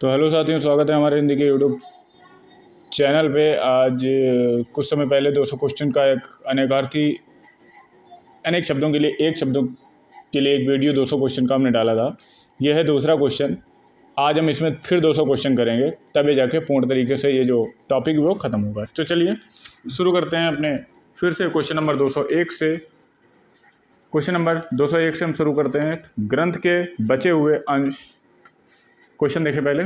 तो हेलो साथियों, स्वागत है हमारे हिंदी के यूट्यूब चैनल पे। आज कुछ समय पहले 200 क्वेश्चन का एक अनेक शब्दों के लिए एक वीडियो 200 क्वेश्चन का हमने डाला था। यह है दूसरा क्वेश्चन। आज हम इसमें फिर 200 क्वेश्चन करेंगे, तभी जाके पूर्ण तरीके से ये जो टॉपिक वो ख़त्म होगा। तो चलिए शुरू करते हैं अपने फिर से क्वेश्चन नंबर 201 से। क्वेश्चन नंबर 201 से हम शुरू करते हैं। ग्रंथ के बचे हुए अंश। क्वेश्चन देखें पहले।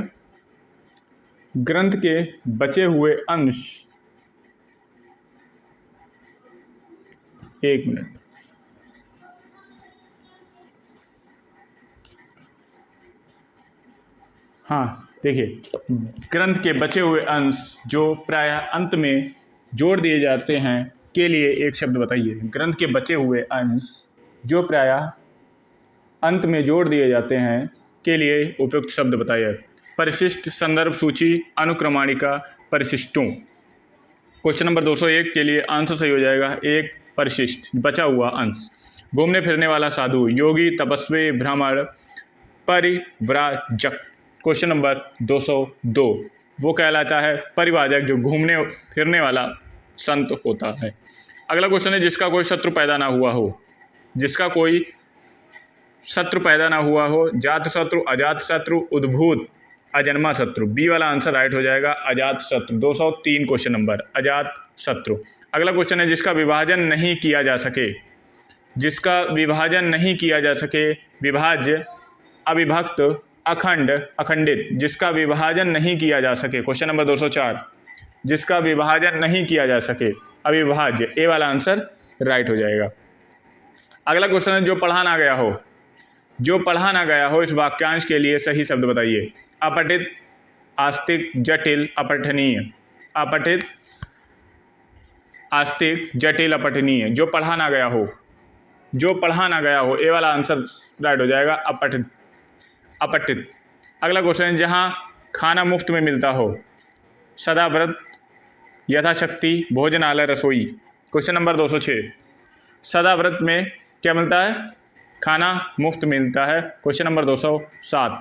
ग्रंथ के बचे हुए अंश। एक मिनट। हाँ, देखिए, ग्रंथ के बचे हुए अंश जो प्रायः अंत में जोड़ दिए जाते हैं के लिए एक शब्द बताइए। ग्रंथ के बचे हुए अंश जो प्रायः अंत में जोड़ दिए जाते हैं के लिए उपयुक्त शब्द बताइए। परिशिष्ट, संदर्भ सूची, अनुक्रमणिका, परिशिष्टों। क्वेश्चन नंबर 201 के लिए आंसर सही हो जाएगा एक, परिशिष्ट, बचा हुआ अंश। घूमने फिरने वाला साधु, योगी, तपस्वी, ब्राह्मण, परिव्राजक। क्वेश्चन नंबर 202 वो कहलाता है परिवाजक, जो घूमने फिरने वाला संत होता है। अगला क्वेश्चन है जिसका कोई शत्रु पैदा ना हुआ हो। जिसका कोई शत्रु पैदा ना हुआ हो। जात शत्रु, अजात शत्रु, उद्भूत, अजन्मा शत्रु। बी वाला आंसर राइट हो जाएगा, अजात शत्रु। 203 क्वेश्चन नंबर, अजात शत्रु। अगला क्वेश्चन है जिसका विभाजन नहीं किया जा सके। जिसका विभाजन नहीं किया जा सके। विभाज्य, अविभक्त, अखंड, अखंडित। जिसका विभाजन नहीं किया जा सके। क्वेश्चन नंबर 204 जिसका विभाजन नहीं किया जा सके, अविभाज्य। ए वाला आंसर राइट हो जाएगा। अगला क्वेश्चन है जो पढ़ा ना गया हो। जो पढ़ा ना गया हो इस वाक्यांश के लिए सही शब्द बताइए। अपठित, आस्तिक, जटिल, अपठनीय। अपठित, आस्तिक, जटिल, अपठनीय। जो पढ़ा ना गया हो। जो पढ़ा ना गया हो, ए वाला आंसर राइट हो जाएगा, अपठित, अपठित। अगला क्वेश्चन है जहाँ खाना मुफ्त में मिलता हो। सदाव्रत, यथाशक्ति, भोजनालय, रसोई। क्वेश्चन नंबर 206 सदाव्रत में क्या मिलता है? खाना मुफ्त मिलता है। क्वेश्चन नंबर 207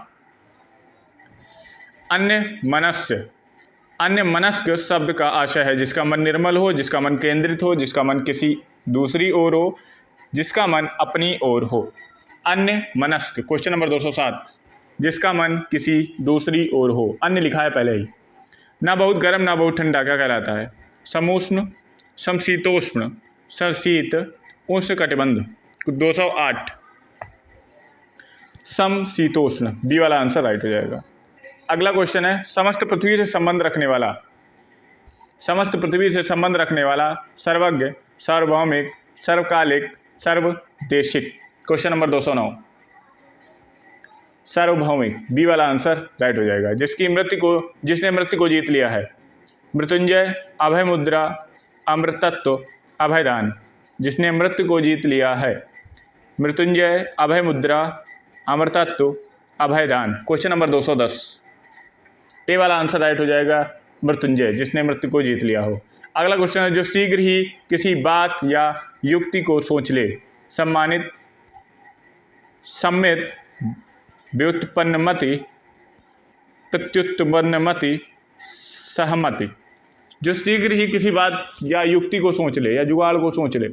अन्य मनस्य। अन्य मनस्क शब्द का आशय है जिसका मन निर्मल हो, जिसका मन केंद्रित हो, जिसका मन किसी दूसरी ओर हो, जिसका मन अपनी ओर हो। अन्य मनस्क। क्वेश्चन नंबर 207 जिसका मन किसी दूसरी ओर हो। अन्य लिखा है पहले ही। ना बहुत गर्म ना बहुत ठंडा क्या कहलाता है? समोष्ण, समशीतोष्ण, सशीत, उष्ण कटिबंध। 208 समशीतोष्ण। बी वाला आंसर राइट हो जाएगा। अगला क्वेश्चन है समस्त पृथ्वी से संबंध रखने वाला। समस्त पृथ्वी से संबंध रखने वाला, सर्वज्ञ, सार्वभौमिक, सर्वकालिक, सर्वदेशिक। क्वेश्चन नंबर 209 सार्वभौमिक। बी वाला आंसर राइट हो जाएगा। जिसने मृत्यु को जीत लिया है। मृत्युंजय, अभय मुद्रा, अमृतत्व, अभयदान। जिसने मृत्यु को जीत लिया है। मृत्युंजय, अभय मुद्रा, अमृतत्व, अभयदान। क्वेश्चन नंबर 210 ए वाला आंसर राइट हो जाएगा, मृत्युंजय, जिसने मृत्यु को जीत लिया हो। अगला क्वेश्चन है जो शीघ्र ही किसी बात या युक्ति को सोच ले। सम्मानित, सम्मित, व्युत्पन्नमति, प्रत्युत्पन्नमति, सहमति। जो शीघ्र ही किसी बात या युक्ति को सोच ले या जुगाड़ को सोच ले।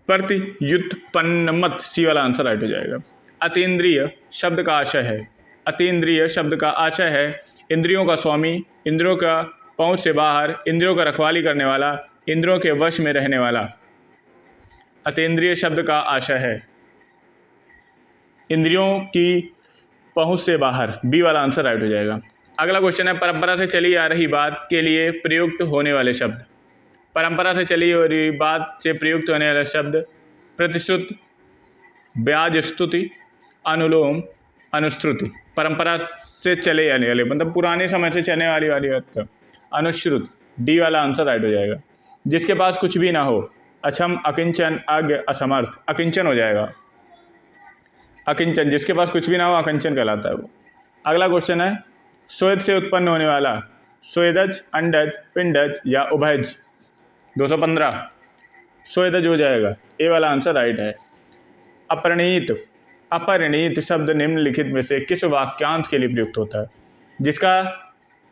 प्रत्युत्पन्नमत। सी वाला आंसर राइट हो जाएगा। अतीन्द्रिय शब्द का आशय है। अतीन्द्रिय शब्द का आशय है इंद्रियों का स्वामी, इंद्रियों का पहुंच से बाहर, इंद्रियों का रखवाली करने वाला, इंद्रियों के वश में रहने वाला। अतीन्द्रिय शब्द का आशय है इंद्रियों की पहुंच से बाहर। बी वाला आंसर राइट हो जाएगा। अगला क्वेश्चन है परंपरा से चली आ रही बात के लिए प्रयुक्त होने वाले शब्द। परंपरा से चली आ रही बात से प्रयुक्त होने वाले शब्द प्रतिश्रुत, ब्याज स्तुति, अनुलोम, अनुश्रुति। परंपरा से चले आने वाले मतलब पुराने समय से चलने वाली बात का अनुश्रुत। डी वाला आंसर राइट हो जाएगा। जिसके पास कुछ भी ना हो। अक्षम, अकिंचन, अज्ञ, असमर्थ। अकिंचन हो जाएगा। अकिंचन, जिसके पास कुछ भी ना हो अकिंचन कहलाता है वो। अगला क्वेश्चन है स्वेद से उत्पन्न होने वाला। स्वेदज, अंडज, पिंडज या उभयज। 215 स्वेदज हो जाएगा। ए वाला आंसर राइट है। अपरिणीत, अपरिणीत शब्द निम्नलिखित में से किस वाक्यांश के लिए प्रयुक्त होता है? जिसका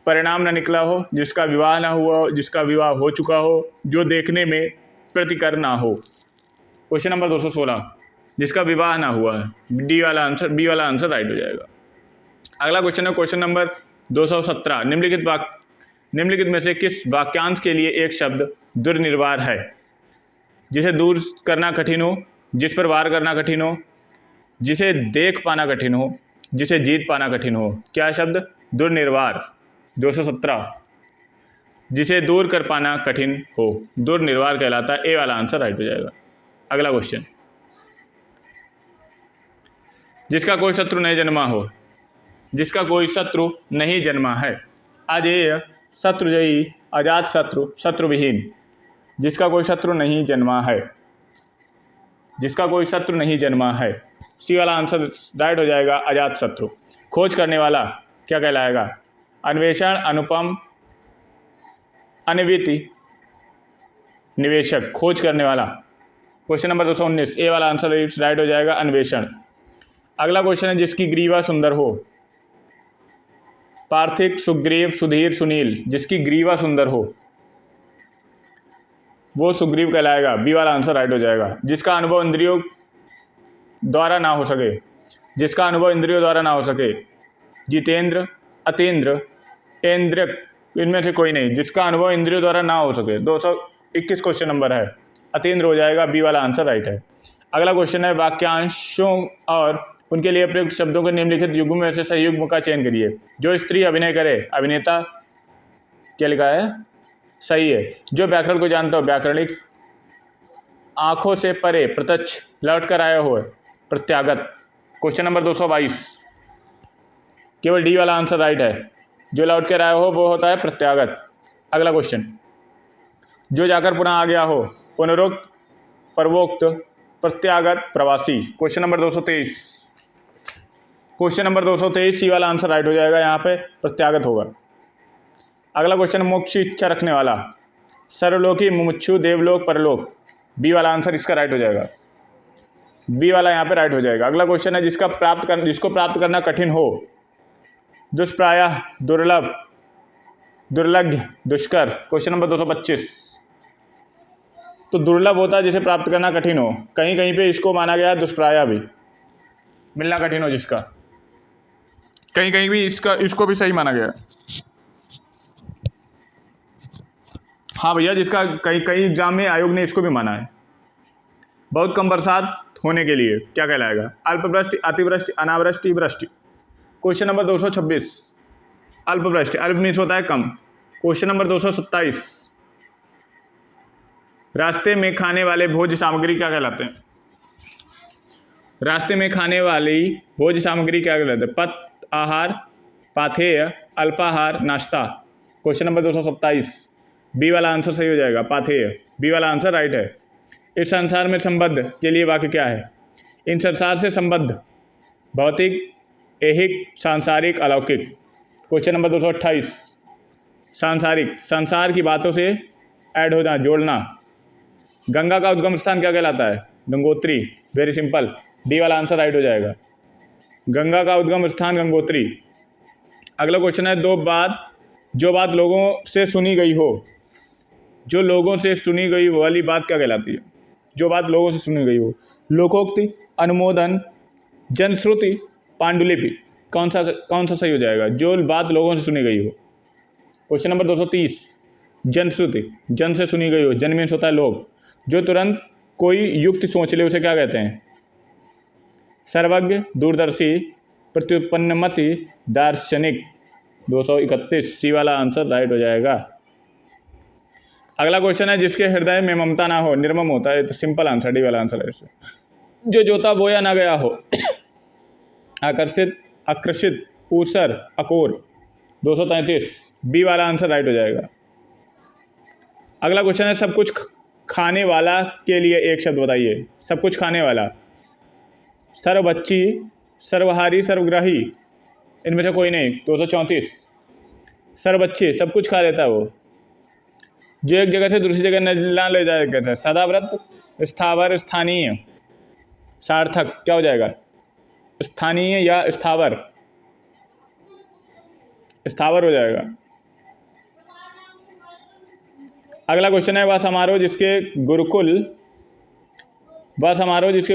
परिणाम न निकला हो, जिसका विवाह ना हुआ हो, जिसका विवाह हो चुका हो, जो देखने में प्रतिकर ना हो। क्वेश्चन नंबर 216, जिसका विवाह ना हुआ है। बी वाला आंसर राइट हो जाएगा। अगला क्वेश्चन है क्वेश्चन नंबर 217, निम्नलिखित में से किस वाक्यांश के लिए एक शब्द दुर्निर्वार है? जिसे दूर करना कठिन हो, जिस पर वार करना कठिन हो, जिसे देख पाना कठिन हो, जिसे जीत पाना कठिन हो। क्या शब्द? दुर्निर्वार। 217, जिसे दूर कर पाना कठिन हो, दुर्निर्वार कहलाता है। ए वाला आंसर राइट हो जाएगा। अगला क्वेश्चन, जिसका कोई शत्रु नहीं जन्मा हो। जिसका कोई शत्रु नहीं जन्मा है। अजेय, शत्रुजयी, अजात शत्रु, शत्रुविहीन। जिसका कोई शत्रु नहीं जन्मा है। जिसका कोई शत्रु नहीं जन्मा है। सी वाला आंसर राइट हो जाएगा, अजात शत्रु। खोज करने वाला क्या कहलाएगा? अन्वेषण, अनुपम, अनविति, निवेशक। खोज करने वाला। क्वेश्चन नंबर 219, ए वाला आंसर राइट हो जाएगा, अन्वेषण। अगला क्वेश्चन है, जिसकी ग्रीवा सुंदर हो। पार्थिक, सुग्रीव, सुधीर, सुनील। जिसकी ग्रीवा सुंदर हो वो सुग्रीव कहलाएगा। बी वाला आंसर राइट हो जाएगा। जिसका अनुभव इंद्रियों द्वारा ना हो सके। जिसका अनुभव इंद्रियों द्वारा ना हो सके। जितेंद्र, अतीन्द्र, ऐन्द्रिक, इनमें से कोई नहीं। जिसका अनुभव इंद्रियों द्वारा ना हो सके। 221 क्वेश्चन नंबर है, अतीन्द्र हो जाएगा। बी वाला आंसर राइट है। अगला क्वेश्चन है, वाक्यांशों और उनके लिए प्रयुक्त शब्दों के निम्नलिखित युग्म में से सही युग्म का चयन करिए। जो स्त्री अभिनय करे, अभिनेता। क्या लिखा है? सही है। जो व्याकरण को जानता हो, व्याकरणिक। आंखों से परे, प्रत्यक्ष। लौट कर आया हो, प्रत्यागत। क्वेश्चन नंबर 222, केवल डी वाला आंसर राइट है। जो लौट कर आया हो वो होता है प्रत्यागत। अगला क्वेश्चन, जो जाकर पुनः आ गया हो, पुनरुक्त, पर्वोक्त, प्रत्यागत, प्रवासी। क्वेश्चन नंबर 223, क्वेश्चन नंबर 223 सी वाला आंसर राइट हो जाएगा। यहाँ पे प्रत्यागत होगा। अगला क्वेश्चन, मोक्ष इच्छा रखने वाला। सर्वलोकी, मुमुक्षु, देवलोक, परलोक। बी वाला आंसर इसका राइट हो जाएगा। बी वाला यहाँ पे राइट हो जाएगा। अगला क्वेश्चन है, जिसको प्राप्त करना कठिन हो। दुष्प्रायः, दुर्लभ, दुर्लभ, दुष्कर। क्वेश्चन नंबर 225, तो दुर्लभ होता है जिसे प्राप्त करना कठिन हो। कहीं कहीं पे इसको माना गया है दुष्प्रायः भी, मिलना कठिन हो जिसका। कहीं कहीं भी इसको भी सही माना गया है। हाँ भैया, जिसका कई एग्जाम में आयोग ने इसको भी माना है। बहुत कम बरसात होने के लिए क्या कहलाएगा? अल्पवृष्टि, अतिवृष्टि, अनावृष्टि, वृष्टि। Question number 226, अल्पवृष्टि। अल्प मीन्स होता है कम। क्वेश्चन नंबर 227, रास्ते में खाने वाले भोज्य सामग्री क्या कहलाते हैं? रास्ते में खाने वाली भोज्य सामग्री क्या कहलाते हैं? पथ आहार, पाथेय, अल्पाहार, नाश्ता। क्वेश्चन नंबर 227, बी वाला आंसर सही हो जाएगा, पाथेय। बी वाला आंसर राइट है। इस संसार में संबद्ध के लिए वाक्य क्या है? इन संसार से संबद्ध, भौतिक, ऐहिक, सांसारिक, अलौकिक। क्वेश्चन नंबर 228, सांसारिक, संसार की बातों से ऐड होना, जोड़ना। गंगा का उद्गम स्थान क्या कहलाता है? गंगोत्री। वेरी सिंपल, डी वाला आंसर राइट हो जाएगा। गंगा का उद्गम स्थान गंगोत्री। अगला क्वेश्चन है, जो बात लोगों से सुनी गई हो। जो लोगों से सुनी गई वाली बात क्या कहलाती है? जो बात लोगों से सुनी गई हो। लोकोक्ति, अनुमोदन, जनश्रुति, पांडुलिपि। कौन सा सही हो जाएगा? जो बात लोगों से सुनी गई हो। क्वेश्चन नंबर 230, जनश्रुति, जन से सुनी गई हो। जन मीन्स होता है लोग। जो तुरंत कोई युक्ति सोच ले उसे क्या कहते हैं? सर्वज्ञ, दूरदर्शी, प्रत्युत्पन्नमति, दार्शनिक। 231, सी वाला आंसर राइट हो जाएगा। अगला क्वेश्चन है, जिसके हृदय में ममता ना हो, निर्मम होता है। तो सिंपल आंसर, डी वाला आंसर है इससे। जो जोता बोया ना गया हो, आकर्षित, आकर्षित, ऊसर, अकोर। 233, बी वाला आंसर राइट हो जाएगा। अगला क्वेश्चन है, सब कुछ खाने वाला के लिए एक शब्द बताइए। सब कुछ खाने वाला। सर्वभक्षी, सर्वहारी, सर्वग्राही, इनमें से कोई नहीं। 234, सर्वभक्षी, सब कुछ खा लेता है वो। जो एक जगह से दूसरी जगह न ले जाए कहते हैं। सदाव्रत, स्थावर, स्थानीय, सार्थक। क्या हो जाएगा? स्थानीय या स्थावर? स्थावर हो जाएगा। अगला क्वेश्चन है, वह समारोह जिसके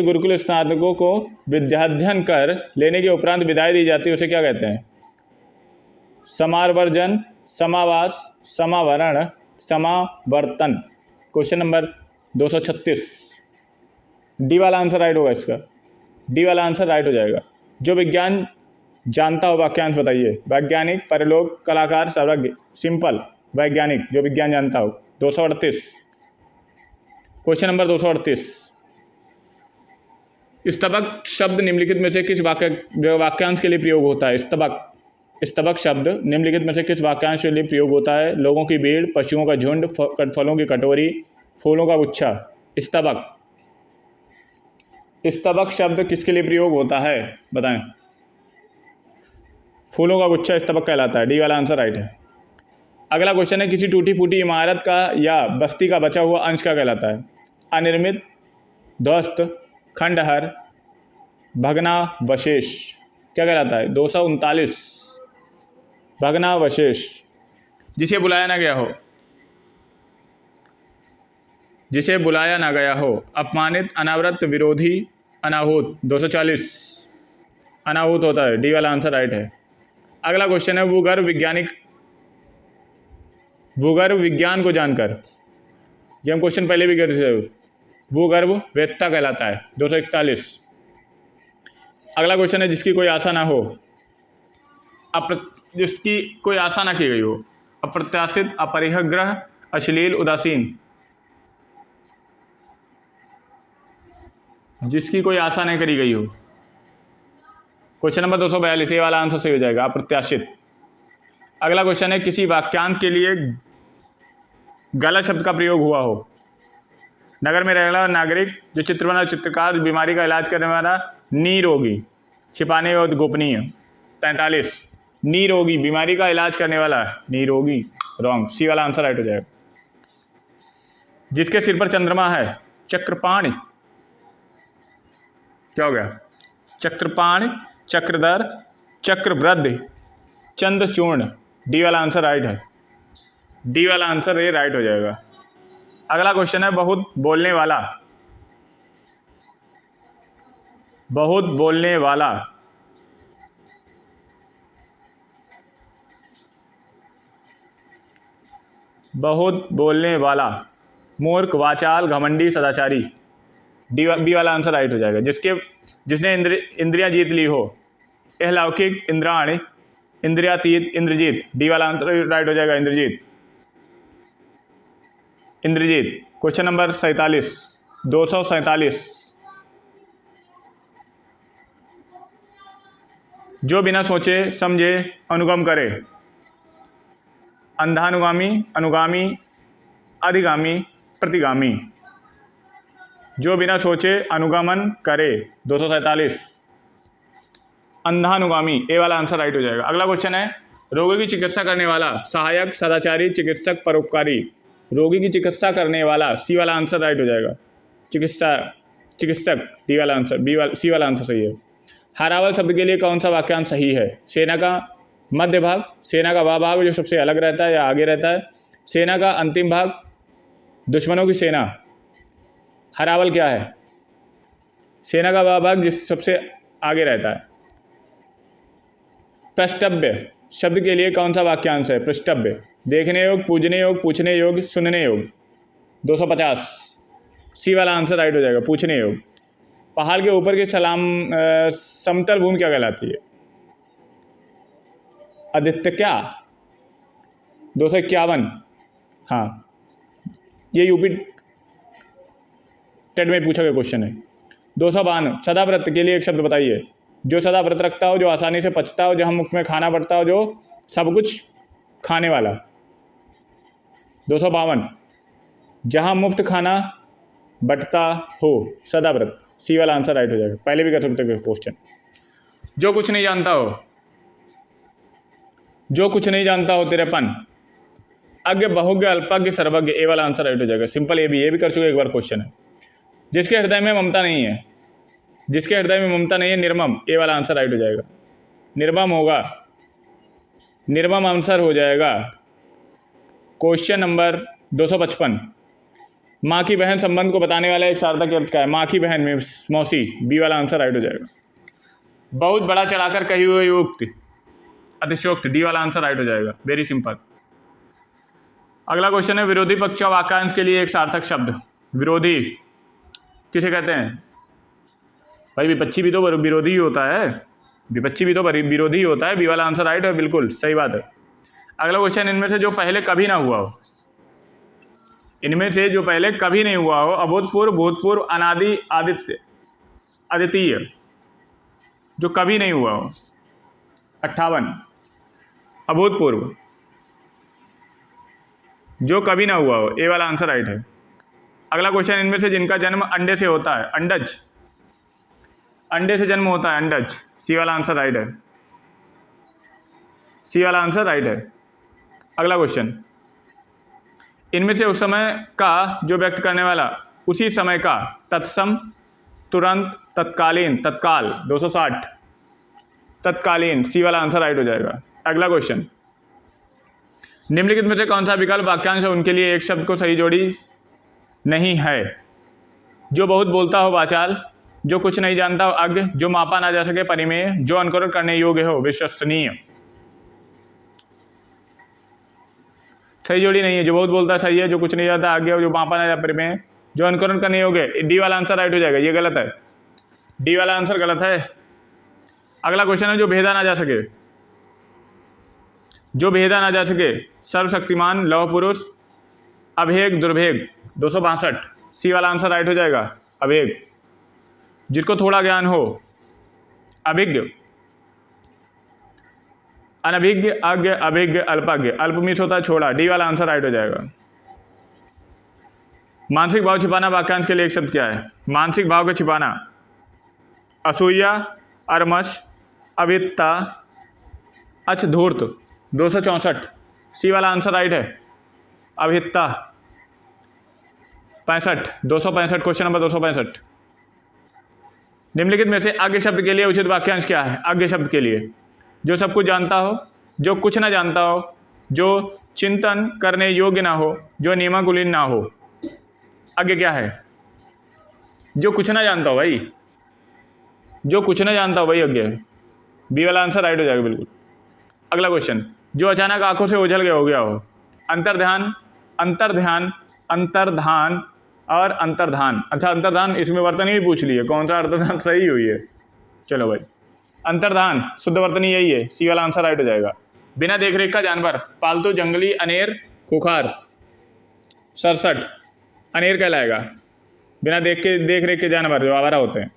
गुरुकुल स्नातकों को विद्याध्ययन कर लेने के उपरांत विदाई दी जाती है उसे क्या कहते हैं? समावर्जन, समावास, समावरण, समावर्तन। क्वेश्चन नंबर 236, डी वाला आंसर राइट होगा इसका। डी वाला आंसर राइट हो जाएगा। जो विज्ञान जानता हो वाक्यांश बताइए। वैज्ञानिक, परलोक, कलाकार, सर्वज्ञ। सिंपल, वैज्ञानिक, जो विज्ञान जानता हो। 238, क्वेश्चन नंबर 238, स्तबक शब्द निम्नलिखित में से किस वाक्यांश के लिए प्रयोग होता है? स्तबक शब्द निम्नलिखित में से किस वाक्यांश के लिए प्रयोग होता है? लोगों की भीड़, पशुओं का झुंड, फलों की कटोरी, फूलों का गुच्छा। स्तबक शब्द किसके लिए प्रयोग होता है बताएं? फूलों का गुच्छा स्तबक कहलाता है। डी वाला आंसर राइट है। अगला क्वेश्चन है, किसी टूटी फूटी इमारत का या बस्ती का बचा हुआ अंश क्या कहलाता है? अनिर्मित, ध्वस्त, खंडहर, भग्नावशेष। क्या कहलाता है? 239, भग्नावशेष। जिसे बुलाया ना गया हो, अपमानित, अनावृत, विरोधी, अनाहूत। 240, अनाहूत होता है। डी वाला आंसर राइट है। अगला क्वेश्चन है, भूगर्भ विज्ञान को जानकर, ये हम क्वेश्चन पहले भी कर रहे थे, भूगर्भ वेत्ता कहलाता है। 241। अगला क्वेश्चन है, जिसकी कोई आशा ना की गई हो, अप्रत्याशित, अपरिग्रह, अश्लील, उदासीन। जिसकी कोई आशा नहीं करी गई हो। क्वेश्चन नंबर 242, ये वाला आंसर सही हो जाएगा, अप्रत्याशित। अगला क्वेश्चन है, किसी वाक्यांश के लिए गलत शब्द का प्रयोग हुआ हो। नगर में रहने वाला नागरिक, जो चित्र बना चित्रकार, बीमारी का इलाज करने वाला, निरोगी, छिपाने और गोपनीय। 43, निरोगी, बीमारी का इलाज करने वाला, निरोगी, रॉन्ग। सी वाला आंसर राइट हो जाएगा। जिसके सिर पर चंद्रमा है, चक्रपाणि। क्या हो गया? चक्रपाणि, चक्रधर, चक्रवृद्धि, चंद्रचूर्ण। डी वाला आंसर राइट है। डी वाला आंसर ये राइट हो जाएगा। अगला क्वेश्चन है, बहुत बोलने वाला। बहुत बोलने वाला, बहुत बोलने वाला, मूर्ख, वाचाल, घमंडी, सदाचारी। बी वाला आंसर राइट हो जाएगा। जिसने इंद्रियां जीत ली हो, अलौकिक, इंद्राणी, इंद्रियातीत, इंद्रजीत। डी वाला आंसर राइट हो जाएगा, इंद्रजीत। क्वेश्चन नंबर 47, 247, जो बिना सोचे समझे अनुगम करे, अंधानुगामी, अनुगामी, अधिगामी, प्रतिगामी। जो बिना सोचे अनुगमन करे, 247, अंधानुगामी। ए वाला आंसर राइट हो जाएगा। अगला क्वेश्चन है, रोगी की चिकित्सा करने वाला, सहायक, सदाचारी, चिकित्सक, परोपकारी। रोगी की चिकित्सा करने वाला, सी वाला आंसर राइट हो जाएगा, चिकित्सक। डी वाला आंसर, सी वाला आंसर सही है। हारावल शब्द के लिए कौन सा वाक्यांश सही है? सेना का मध्य भाग, सेना का वह भाग जो सबसे अलग रहता है या आगे रहता है, सेना का अंतिम भाग, दुश्मनों की सेना। हरावल क्या है? सेना का वह भाग जिस सबसे आगे रहता है। प्रष्टभ्य शब्द के लिए कौन सा वाक्यांश है? प्रष्टभ्य, देखने योग्य, पूजने योग्य, पूछने योग्य, सुनने योग्य। 250, सी वाला आंसर राइट हो जाएगा, पूछने योग्य। पहाड़ के ऊपर की समतल भूमि क्या कहलाती है? आदित्य क्या? 251, हाँ, ये यूपी टेट में पूछा गया क्वेश्चन है। 252, सदाव्रत के लिए एक शब्द बताइए। जो सदा व्रत रखता हो, जो आसानी से पचता हो, जहाँ मुख में खाना पड़ता हो, जो सब कुछ खाने वाला। 252, जहाँ मुफ्त खाना बंटता हो, सदाव्रत। सी वाला आंसर राइट हो जाएगा। पहले भी कर सकते थे क्वेश्चन। जो कुछ नहीं जानता हो, 53, अज्ञ, बहुज्ञ, अल्पज्ञ, सर्वज्ञ। ए वाला आंसर राइट हो जाएगा। सिंपल, ये भी कर चुके एक बार क्वेश्चन है। जिसके हृदय में ममता नहीं है, जिसके हृदय में ममता नहीं है, निर्मम, ए वाला आंसर राइट हो जाएगा। निर्मम होगा, निर्मम आंसर हो जाएगा। क्वेश्चन नंबर 255, माँ की बहन संबंध को बताने वाला एक सार्थक अर्थ क्या है? माँ की बहन में मौसी, बी वाला आंसर राइट हो जाएगा। बहुत बड़ा चढ़ाकर कही हुई उक्त, अतिशयोक्त, डी वाला आंसर राइट हो जाएगा। Very simple. अगला क्वेश्चन है, विरोधी पक्ष वाक्यांश के लिए एक सार्थक शब्द। विरोधी किसे कहते हैं भाई? विपक्षी भी तो विरोधी ही होता है, विपक्षी भी तो विरोधी ही होता है। बी वाला आंसर राइट है, बिल्कुल सही बात है। अगला क्वेश्चन, इनमें से जो पहले कभी ना हुआ हो, इनमें से जो पहले कभी नहीं हुआ हो, अभूतपूर्व, भूतपूर्व, अनादि, आदित्य, अद्वितीय, जो कभी नहीं हुआ हो। 58, अभूतपूर्व, जो कभी ना हुआ हो, ए वाला आंसर राइट है। अगला क्वेश्चन, इनमें से जिनका जन्म अंडे से होता है, अंडज, अंडे से जन्म होता है, अंडज, सी वाला आंसर राइट है। सी वाला आंसर राइट है। अगला क्वेश्चन, इनमें से उस समय का जो व्यक्त करने वाला, उसी समय का, तत्सम, तुरंत, तत्कालीन, तत्काल, 260, तत्कालीन, सी वाला आंसर राइट हो जाएगा। अगला क्वेश्चन, निम्नलिखित में से कौन सा विकल्प वाक्यांश है उनके लिए एक शब्द को सही जोड़ी नहीं है? जो बहुत बोलता हो, वाचाल, जो कुछ नहीं जानता हो, अज्ञ, जो मापा ना जा सके, परिमेय, जो अनुकरण करने योग्य हो, विश्वसनीय। सही जोड़ी नहीं है। जो बहुत बोलता है सही है, जो कुछ नहीं जानता अज्ञ, जो मापा ना जा, परिमेय, जो अनुकरण करने योग्य, डी वाला आंसर राइट हो जाएगा। ये गलत है, डी वाला आंसर गलत है। अगला क्वेश्चन है, जो भेदा ना जा सके, जो भेदा ना जा सके, सर्वशक्तिमान, लौह पुरुष, अभेद, दुर्भेद, 262, सी वाला आंसर राइट हो जाएगा। अभेद, जिसको थोड़ा ज्ञान हो, अभिज्ञ, अनभिज्ञ, अज्ञ, अभिज्ञ, अल्पज्ञ, अल्प मीन्स होता है छोड़ा, डी वाला आंसर राइट हो जाएगा। मानसिक भाव छिपाना वाक्यांश के लिए एक शब्द क्या है? मानसिक भाव को छिपाना, असूया, अरमश, अविद्यता, अच्छ, धूर्त, 264, सी वाला आंसर राइट है। अविद्यता, 65, 265, क्वेश्चन नंबर 265, निम्नलिखित में से अज्ञ शब्द के लिए उचित वाक्यांश क्या है? अज्ञ शब्द के लिए, जो सब कुछ जानता हो, जो कुछ ना जानता हो, जो चिंतन करने योग्य ना हो, जो नियमाकुलीन ना हो। अज्ञ क्या है? जो कुछ ना जानता हो भाई, जो कुछ ना जानता हो भाई अज्ञ है। बी वाला आंसर राइट हो जाएगा बिल्कुल। अगला क्वेश्चन, जो अचानक आंखों से ओझल गया हो गया हो, अंतर्ध्यान, अंतर्ध्यान, अंतर्धान और अंतर्धान। अच्छा, अंतर्धान इसमें वर्तनी भी पूछ ली है, कौन सा अंतर्धान सही हुई है? चलो भाई, अंतर्धान शुद्ध वर्तनी यही है, सी वाला आंसर राइट हो जाएगा। बिना देखरेख का जानवर, पालतू, जंगली, अनेर, खुखार, 67, अनेर कहलाएगा। बिना देख रेख के जानवर जो आवारा होते हैं,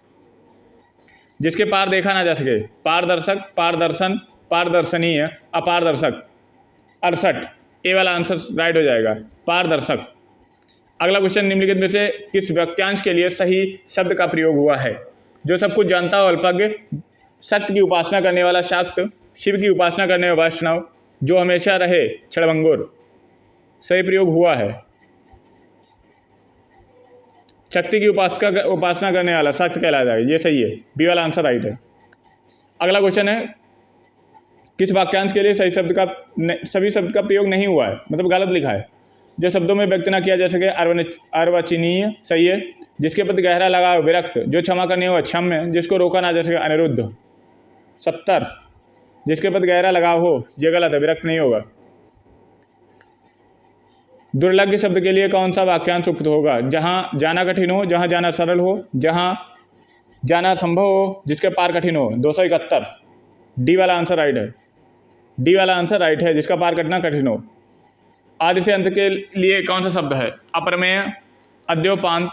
जिसके पार देखा ना जा सके, पारदर्शक, पारदर्शन, पारदर्शनीय, अपारदर्शक, 68, ए वाला आंसर राइट हो जाएगा, पारदर्शक। अगला क्वेश्चन, निम्नलिखित में से किस वाक्यांश के लिए सही शब्द का प्रयोग हुआ है? जो सब कुछ जानता हो, अल्पज्ञ, सत्य की उपासना करने वाला, शाक्त, शिव की उपासना करने वाला, वैष्णव, जो हमेशा रहे, क्षणभंगुर। सही प्रयोग हुआ है। शक्ति की उपासना करने वाला सख्त कहलाता है, ये सही है, बी वाला आंसर राइट है। अगला क्वेश्चन है, किस वाक्यांश के लिए सभी शब्द का प्रयोग नहीं हुआ है, मतलब गलत लिखा है? जो शब्दों में व्यक्त ना किया जा सके, अर्वाचीनीय, सही है। जिसके प्रति गहरा लगाव, विरक्त, जो क्षमा करने हो, क्षम्य, जिसको रोका ना जा सके, अनिरुद्ध, 70, जिसके प्रति गहरा लगाव हो, ये गलत है, विरक्त नहीं होगा। दुर्लभ शब्द के लिए कौन सा वाक्यांश उपयुक्त होगा? जहाँ जाना कठिन हो, जहाँ जाना सरल हो, जहाँ जाना संभव हो, जिसके पार कठिन हो, 271, डी वाला आंसर राइट है। डी वाला आंसर राइट है, जिसका पार कटना कठिन हो। आदि से अंत के लिए कौन सा शब्द है? अप्रमेय, अद्योपांत,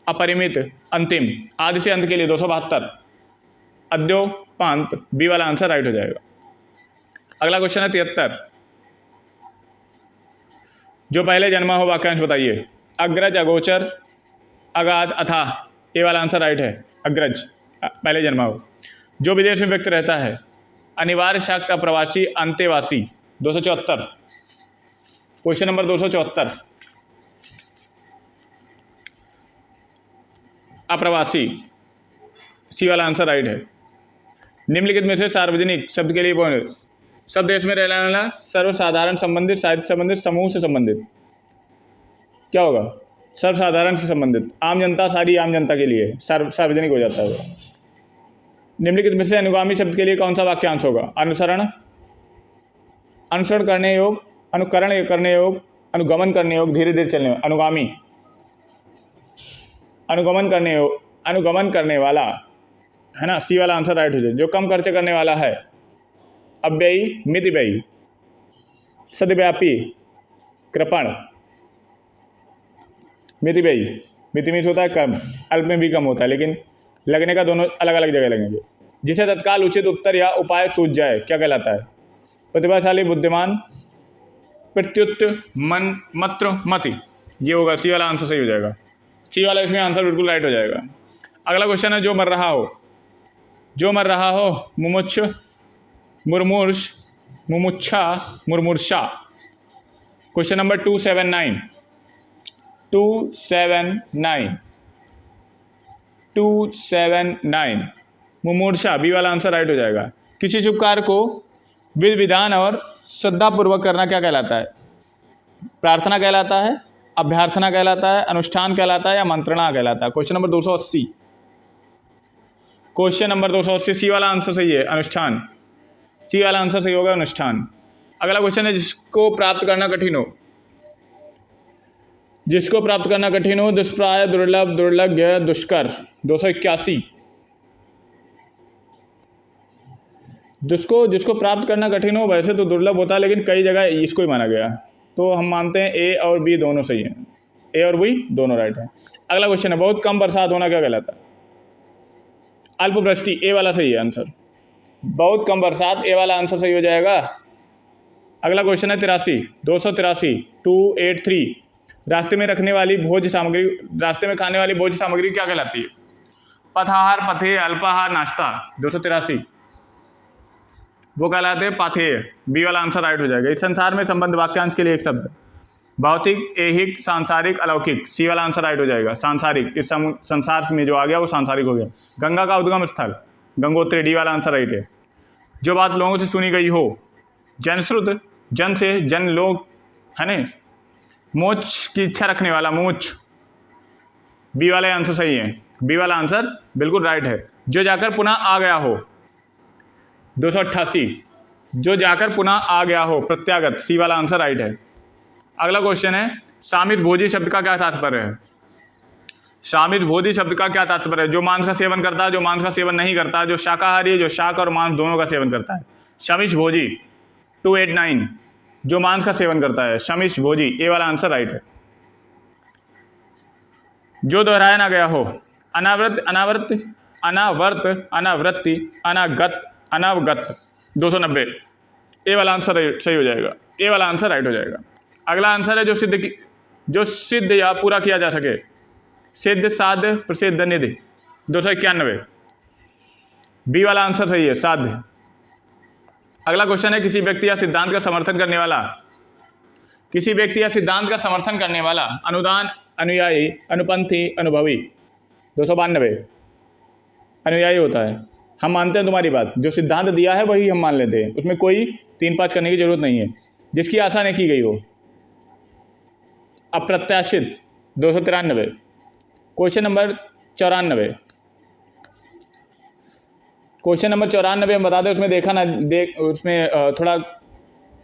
अपरिमित, अंतिम। आदि से अंत के लिए 272, अद्योपांत, बी वाला आंसर राइट हो जाएगा। अगला क्वेश्चन है 73, जो पहले जन्मा हो वाक्यांश बताइए। अग्रज, अगोचर, अगाध, अथाह, ए वाला आंसर राइट है। अग्रज पहले जन्मा हो। जो विदेश में व्यक्त रहता है, अनिवार्य, शाक्त, अप्रवासी, अंतेवासी, 274, क्वेश्चन नंबर 274, अप्रवासी, सी वाला आंसर राइट है। निम्नलिखित में से सार्वजनिक शब्द के लिए पॉइंट, सब देश में रहने वाला, सर्वसाधारण, संबंधित, साहित्य संबंधित, समूह से संबंधित, क्या होगा? सर्वसाधारण से संबंधित, आम जनता, सारी आम जनता के लिए सार्वजनिक हो जाता है। निम्नलिखित में से अनुगामी शब्द के लिए कौन सा वाक्यांश होगा? अनुसरण, अनुसरण करने योग, अनुकरण करने योग, अनुगमन करने योग, धीरे धीरे चलने, अनुगामी, अनुगमन करने योग, अनुगमन करने वाला, है ना, सी वाला आंसर राइट हो जाए। जो कम खर्च करने वाला है, अव्ययी, मितव्ययी, सदव्यापी, कृपण, मितव्ययी, मिति मीन्स होता है कम, अल्प में भी कम होता है, लेकिन लगने का दोनों अलग अलग जगह लगेंगे। जिसे तत्काल उचित उत्तर या उपाय सूझ जाए क्या कहलाता है? प्रतिभाशाली, बुद्धिमान, प्रत्युत, मन, मत्र, मति, ये होगा, सी वाला आंसर सही हो जाएगा। सी वाला इसमें आंसर बिल्कुल राइट हो जाएगा। अगला क्वेश्चन है जो मर रहा हो, जो मर रहा हो, मुमुक्ष, मुरमुर्ष, मुमुक्षा, मुरमुर्षा। क्वेश्चन नंबर 279, 279, मुमूर्षा, बी वाला आंसर राइट हो जाएगा। किसी शुभ कार्य को विधि विधान और श्रद्धापूर्वक करना क्या कहलाता है? प्रार्थना कहलाता है, अभ्यर्थना कहलाता है, अनुष्ठान कहलाता है, या मंत्रणा कहलाता है? क्वेश्चन नंबर 280, क्वेश्चन नंबर 280, सी वाला आंसर सही है, अनुष्ठान, सी वाला आंसर सही होगा, अनुष्ठान। अगला क्वेश्चन है जिसको प्राप्त करना कठिन हो, जिसको प्राप्त करना कठिन हो, दुष्प्राय, दुर्लभ, दुर्लभ्य, दुष्कर। 281, जिसको प्राप्त करना कठिन हो, वैसे तो दुर्लभ होता है, लेकिन कई जगह इसको ही माना गया, तो हम मानते हैं ए और बी दोनों सही हैं, ए और बी दोनों राइट हैं। अगला क्वेश्चन है बहुत कम बरसात होना क्या कहलाता है? अल्पवृष्टि, ए वाला सही है आंसर, बहुत कम बरसात, ए वाला आंसर सही हो जाएगा। अगला क्वेश्चन है 283, 283, रास्ते में रखने वाली भोज्य सामग्री, रास्ते में खाने वाली भोज्य सामग्री क्या कहलाती है? पथाहार, पथेय, अल्पाहार, नाश्ता। 283 वो कहलाते हैं पाथेय, बी वाला आंसर राइट हो जाएगा। इस संसार में संबंध वाक्यांश के लिए एक शब्द, भौतिक, ऐहिक, सांसारिक, अलौकिक, सी वाला आंसर राइट हो जाएगा, सांसारिक। इस संसार में जो आ गया वो सांसारिक हो गया। गंगा का उद्गम स्थल, गंगोत्री, डी वाला आंसर राइट है। जो बात लोगों से सुनी गई हो, जनश्रुत, जन से जन लोग, है ना, मोक्ष की इच्छा रखने वाला, मोक्ष, बी वाला आंसर सही है, बी वाला आंसर बिल्कुल राइट है। जो जाकर पुनः आ गया हो, 288, जो जाकर पुनः आ गया हो, प्रत्यागत, सी वाला आंसर राइट है। अगला क्वेश्चन है शामित भोजी शब्द का क्या तात्पर्य है? शामित भोजी शब्द का क्या तात्पर्य है? जो मांस का सेवन करता है, जो मांस का सेवन नहीं करता, जो शाकाहारी है, जो शाक और मांस दोनों का सेवन करता है। शमिश भोजी, 289, जो मांस का सेवन करता है, शमिश भोजी, ए वाला आंसर राइट है। जो दोहराया ना गया हो, अनावृत, अनावर्त, अनावर्त, अनावृत्ति, अनागत, अनावगत। 290, ए वाला आंसर सही हो जाएगा, ए वाला आंसर राइट हो जाएगा। अगला आंसर है जो सिद्ध या पूरा किया जा सके, सिद्ध, साध्य, प्रसिद्ध, निधि। 291, बी वाला आंसर सही है, साध्य। अगला क्वेश्चन है किसी व्यक्ति या सिद्धांत का समर्थन करने वाला, किसी व्यक्ति या सिद्धांत का समर्थन करने वाला, अनुदान, अनुयायी, अनुपंथी, अनुभवी। 292, अनुयायी होता है, हम मानते हैं तुम्हारी बात, जो सिद्धांत दिया है वही हम मान लेते हैं, उसमें कोई 3-5 करने की जरूरत नहीं है। जिसकी आशा नहीं की गई हो, अप्रत्याशित। 293, क्वेश्चन नंबर 94, क्वेश्चन नंबर 94 हम बता दें, उसमें देखा ना, उसमें थोड़ा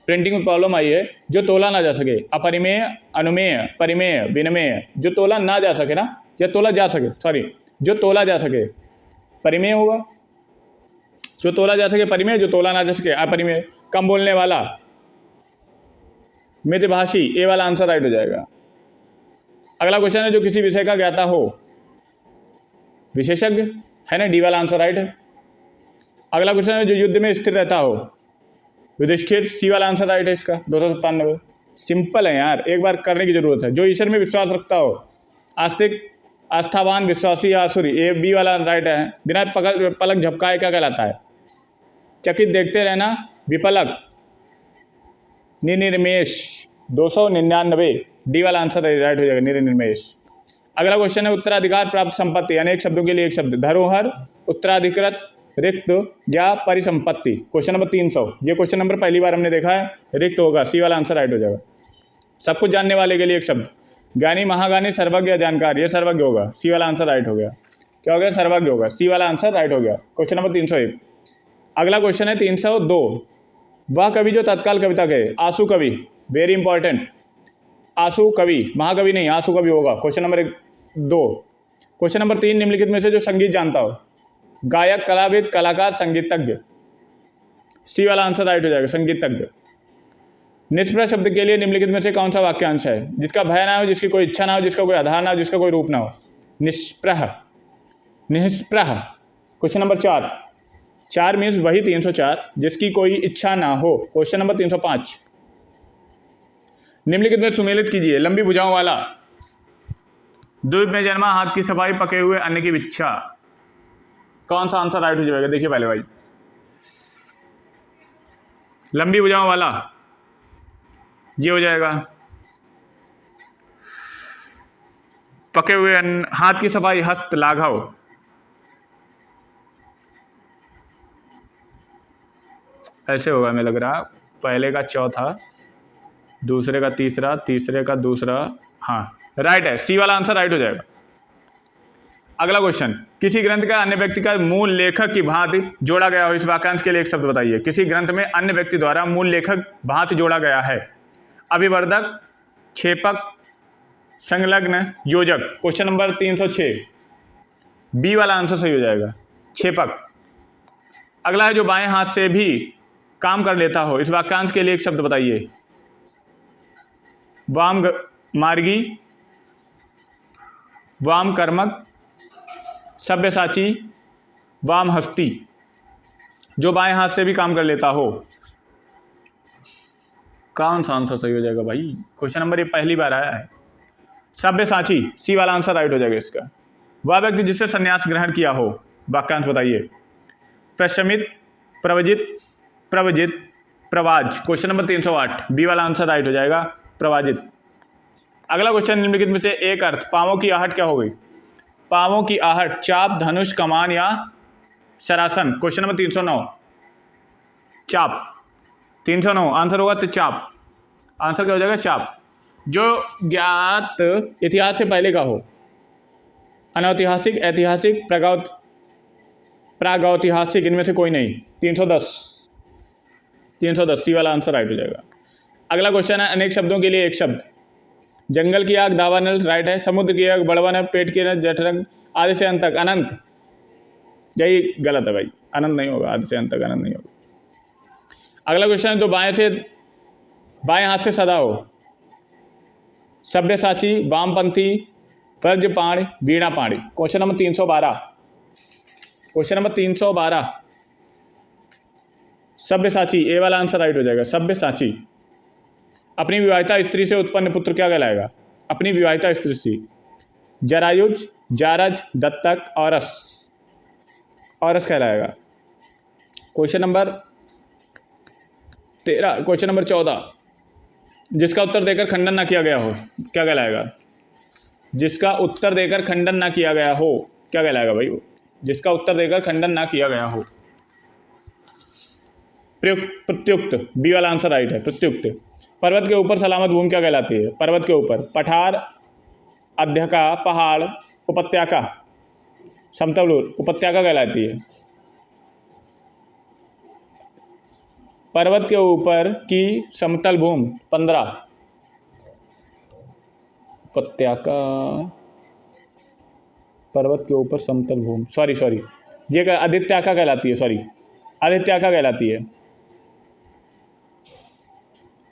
प्रिंटिंग में प्रॉब्लम आई है। जो तोला ना जा सके, अपरिमेय, अनुमेय, परिमेय, विनिमेय। जो तोला ना जा सके ना, या तोला जा सके, सॉरी, जो तोला जा सके परिमेय होगा, जो तोला जा सके परिमेय, जो तोला ना जा सके अपरिमेय। कम बोलने वाला, मितभाषी, ए वाला आंसर राइट हो जाएगा। अगला क्वेश्चन है जो किसी विषय का ज्ञाता हो, विशेषज्ञ, है ना, डी वाला आंसर राइट है। अगला क्वेश्चन है जो युद्ध में स्थिर रहता हो, युधिष्ठिर, सी वाला आंसर राइट है इसका। 297, सिंपल है यार, एक बार करने की जरूरत है। जो ईश्वर में विश्वास रखता हो, आस्तिक, आस्थावान, विश्वासी, आसुरी, ए बी वाला राइट है। बिना पलक झपकाए क्या कहलाता है? चकित देखते रहना, विपलक, निर्निमेष। 299, डी वाला आंसर राइट हो जाएगा, निर्निमेष। अगला क्वेश्चन है उत्तराधिकार प्राप्त संपत्ति, अनेक शब्दों के लिए एक शब्द, धरोहर, उत्तराधिकृत, रिक्त या परिसंपत्ति। क्वेश्चन नंबर 300, ये क्वेश्चन नंबर पहली बार हमने देखा है, रिक्त होगा, सी वाला आंसर राइट हो जाएगा। सब कुछ जानने वाले के लिए एक शब्द, ज्ञानी, महाज्ञानी, सर्वज्ञ, जानकार, ये सर्वज्ञ होगा, सी वाला आंसर राइट हो गया। क्या हो गया? सर्वज्ञ होगा, सी वाला आंसर राइट हो गया। Question number 301। अगला क्वेश्चन है 302, वह कवि जो तत्काल कविता कहे, आंसू कवि, वेरी इंपॉर्टेंट, आंसू कवि, महाकवि नहीं, आंसू कवि होगा। Question number 2। क्वेश्चन नंबर 3, निम्नलिखित में से जो संगीत जानता हो, गायक, कलाविद, कलाकार, संगीतज्ञ, सी वाला आंसर राइट हो जाएगा, संगीतज्ञ। निष्प्रह शब्द के लिए निम्नलिखित में से कौन सा वाक्यांश है? जिसका भय ना हो, जिसकी कोई इच्छा ना हो, जिसका कोई आधार ना हो, जिसका कोई रूप ना हो। निष्प्रह, निष्प्रह। क्वेश्चन नंबर 4, 4 मीन्स वही 304, जिसकी कोई इच्छा ना हो। क्वेश्चन नंबर 305, निम्नलिखित में सुमेलित कीजिए, लंबी भुजाओं वाला, दूध में जन्मा, हाथ की सफाई, पके हुए अन्न की इच्छा, कौन सा आंसर राइट हो जाएगा? देखिए पहले भाई, लंबी भुजाओं वाला ये हो जाएगा, पके हुए अन्न, हाथ की सफाई, हस्त लाघव, ऐसे होगा हमें लग रहा, पहले का चौथा, दूसरे का तीसरा, तीसरे का दूसरा, हाँ राइट है, सी वाला आंसर राइट हो जाएगा। अगला क्वेश्चन, किसी ग्रंथ का अन्य व्यक्ति का मूल लेखक की भांति जोड़ा गया हो, इस वाक्यांश के लिए एक शब्द बताइए। किसी ग्रंथ में अन्य व्यक्ति द्वारा मूल लेखक भांति जोड़ा गया है, अभिवर्धक, छेपक, संलग्न, योजक। क्वेश्चन नंबर 306, बी वाला आंसर सही हो जाएगा, छेपक। अगला है, जो बाएं हाथ से भी काम कर लेता हो, इस वाक्यांश के लिए एक शब्द बताइए। वाम मार्गी, वाम कर्मक, सब्यसाची, वाम हस्ती। जो बाएं हाथ से भी काम कर लेता हो, कौन सा आंसर सही हो जाएगा भाई? क्वेश्चन नंबर ये पहली बार आया है, सब्यसाची, सी वाला आंसर राइट हो जाएगा इसका। वह व्यक्ति जिससे संन्यास ग्रहण किया हो, वाक्यांश बताइए। प्रशमित, प्रवजित, प्रवजित, प्रवाज। क्वेश्चन नंबर 308, बी वाला आंसर राइट हो जाएगा, प्रवाजित। अगला क्वेश्चन, निम्नलिखित में से एक अर्थ, पांवों की आहट क्या हो गई? पांवों की आहट, चाप, धनुष, कमान या सरासन। क्वेश्चन नंबर 309, चाप, 309 आंसर होगा तो चाप, आंसर क्या हो जाएगा? चाप। जो ज्ञात इतिहास से पहले का हो, अनौतिहासिक, ऐतिहासिक, प्रागैतिहासिक, इनमें से कोई नहीं। 310, 310 सी वाला आंसर राइट हो जाएगा। अगला क्वेश्चन है, अनेक शब्दों के लिए एक शब्द। जंगल की आग, दावानल, राइट है। समुद्र की आग, बड़वन है। पेट की आग, जठरंग, आदि से अंत तक, अनंत, यही गलत है भाई, अनंत नहीं होगा, आदि से अंत तक अनंत नहीं होगा। अगला क्वेश्चन है, तो बाएं हाथ से सदा हो, सब्यसाची, वामपंथी, व्रजपाण, वीणापाणी। क्वेश्चन नंबर 312, क्वेश्चन नंबर 312, सब्यसाची, ए वाला आंसर राइट हो जाएगा, सब्यसाची। अपनी विवाहिता स्त्री से उत्पन्न पुत्र क्या कहलाएगा? अपनी विवाहिता स्त्री से, जरायुज, जारज, दत्तक, औरस, औरस कहलाएगा। क्वेश्चन नंबर 13, क्वेश्चन नंबर 14, जिसका उत्तर देकर खंडन ना किया गया हो, क्या कहलाएगा? जिसका उत्तर देकर खंडन ना किया गया हो, क्या कहलाएगा भाई? जिसका उत्तर देकर खंडन ना किया गया हो, प्रत्युक्त, बी वाला आंसर राइट है, प्रत्युक्त। पर्वत के ऊपर सलामत भूमि क्या कहलाती है? पर्वत के ऊपर, पठार, अध्यका, पहाड़, उपत्यका, समतल उपत्यका कहलाती है। पर्वत के ऊपर की समतल भूमि 15, उपत्यका, पर्वत के ऊपर समतल भूमि, सॉरी ये आदित्याका कहलाती है, आदित्याका कहलाती है,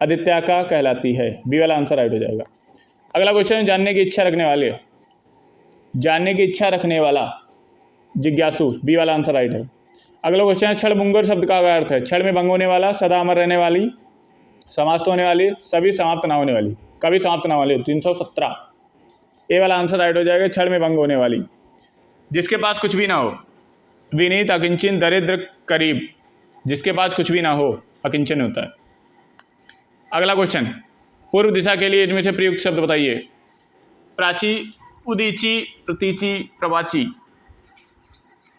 आदित्याका कहलाती है। बी वाला आंसर राइट हो जाएगा। अगला क्वेश्चन, जानने की इच्छा रखने वाला, जिज्ञासु, बी वाला आंसर राइट है। अगला क्वेश्चन है, क्षणभंगुर शब्द का अर्थ है? क्षण में भंग होने वाला, सदा अमर रहने वाली, समाप्त होने वाली, सभी समाप्त ना होने वाली, कभी समाप्त ना होने वाली। 317, ए वाला आंसर राइट हो जाएगा, क्षण में भंग होने वाली। जिसके पास कुछ भी ना हो, विनीत, अकिंचन, दरिद्र, करीब, जिसके पास कुछ भी ना हो अकिंचन होता है। अगला क्वेश्चन, पूर्व दिशा के लिए इनमें से प्रयुक्त शब्द बताइए। प्राची, उदीची, प्रतीची, प्रवाची।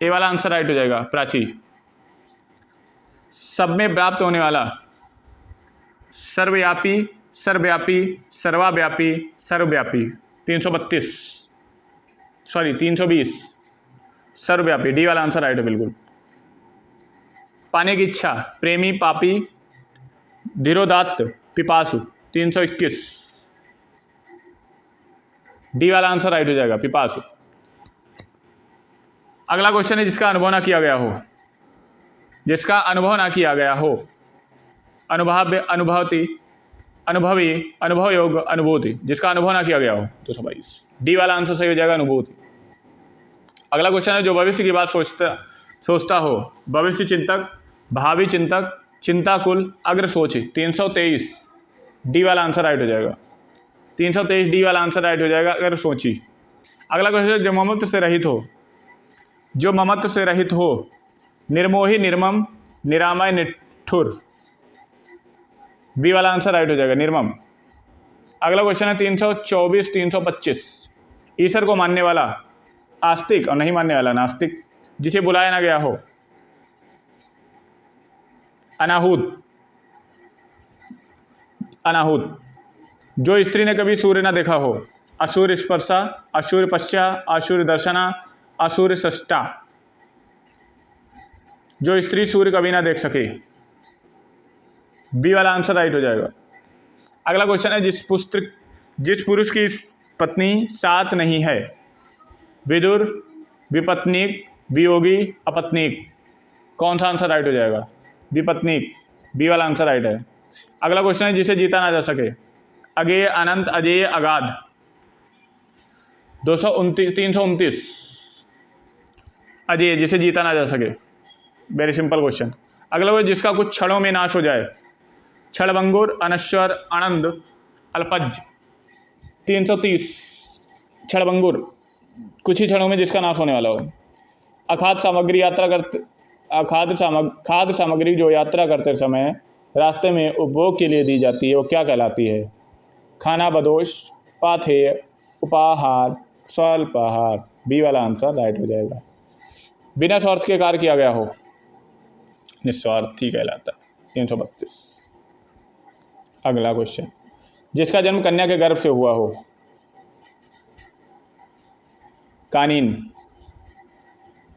ए वाला आंसर राइट हो जाएगा, प्राची। सब में व्याप्त होने वाला, सर्वव्यापी, सर्वव्यापी, सर्वाव्यापी, सर्वव्यापी। 332 सॉरी 320 सर्वव्यापी, डी वाला आंसर राइट है बिल्कुल। पाने की इच्छा, प्रेमी, पापी, धीरोदात्त, पिपासु। 321 डी वाला आंसर राइट हो जाएगा, पिपासु। अगला क्वेश्चन है जिसका अनुभव ना किया गया हो, जिसका अनुभव ना किया गया हो। अनुभव्य, अनुभवती, अनुभवी, अनुभव योग, अनुभूति, जिसका अनुभव ना किया गया हो। 222 डी वाला आंसर सही हो जाएगा, अनुभूति। अगला क्वेश्चन है जो भविष्य की बात सोचता हो, भविष्य चिंतक, भावी चिंतक, चिंताकुल, अग्र सोची। 323 डी वाला आंसर राइट हो जाएगा, 323 डी वाला आंसर राइट हो जाएगा, अग्र सोची। अगला क्वेश्चन है जो ममत्व से रहित हो, जो ममत्व से रहित हो, निर्मोही, निर्मम, निरामय, निठुर। बी वाला आंसर राइट हो जाएगा, निर्मम। अगला क्वेश्चन है 324 325 ईश्वर को मानने वाला, आस्तिक, और नहीं मानने वाला, नास्तिक, जिसे बुलाया ना गया हो, अनाहूत, अनाहूत। जो स्त्री ने कभी सूर्य ना देखा हो, असूर्य स्पर्शा, असूर्य पश्चा, असूर्य दर्शना, असूर्य सष्टा। जो स्त्री सूर्य कभी ना देख सके, बी वाला आंसर राइट हो जाएगा। अगला क्वेश्चन है जिस पुरुष की पत्नी साथ नहीं है, विदुर, विपत्नीक, वियोगी, अपत्नीक। कौन सा आंसर राइट हो जाएगा, विपत्नीक, बी वाला आंसर राइट है। अगला क्वेश्चन है जिसे जीता ना जा सके, अगेय, अनंत, अजेय, अगाध। 329 अजेय, जिसे जीता ना जा सके, वेरी सिंपल क्वेश्चन। अगला क्वेश्चन जिसका कुछ क्षणों में नाश हो जाए, क्षणभंगुर, अनश्वर, आनंद, अल्पज्ज। 330 क्षणभंगुर, कुछ ही क्षणों में जिसका नाश होने वाला हो। अखाद्य सामग्री खाद्य सामग्री जो यात्रा करते समय रास्ते में उपभोग के लिए दी जाती है, वो क्या कहलाती है। खाना बदोश, पाथेय, उपाहार, स्वल्पाहार। बी वाला आंसर राइट हो जाएगा। बिना स्वार्थ के कार्य किया गया हो, निस्वार्थी कहलाता है। 332। अगला क्वेश्चन जिसका जन्म कन्या के गर्भ से हुआ हो, कानीन,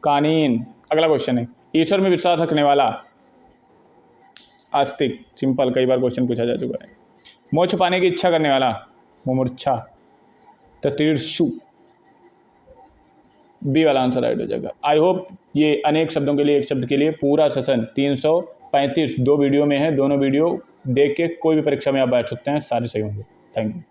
कानीन। अगला क्वेश्चन है ईश्वर में विश्वास रखने वाला, आस्तिक, सिंपल, कई बार क्वेश्चन पूछा जा चुका है। मोक्ष पाने की इच्छा करने वाला, मुमूर्छा, ततीर्षु। बी वाला आंसर राइट हो जाएगा। आई होप ये अनेक शब्दों के लिए एक शब्द के लिए पूरा सेशन 335 दो वीडियो में है, दोनों वीडियो देख के कोई भी परीक्षा में आप बैठ सकते हैं, सारे सही होंगे। Thank you.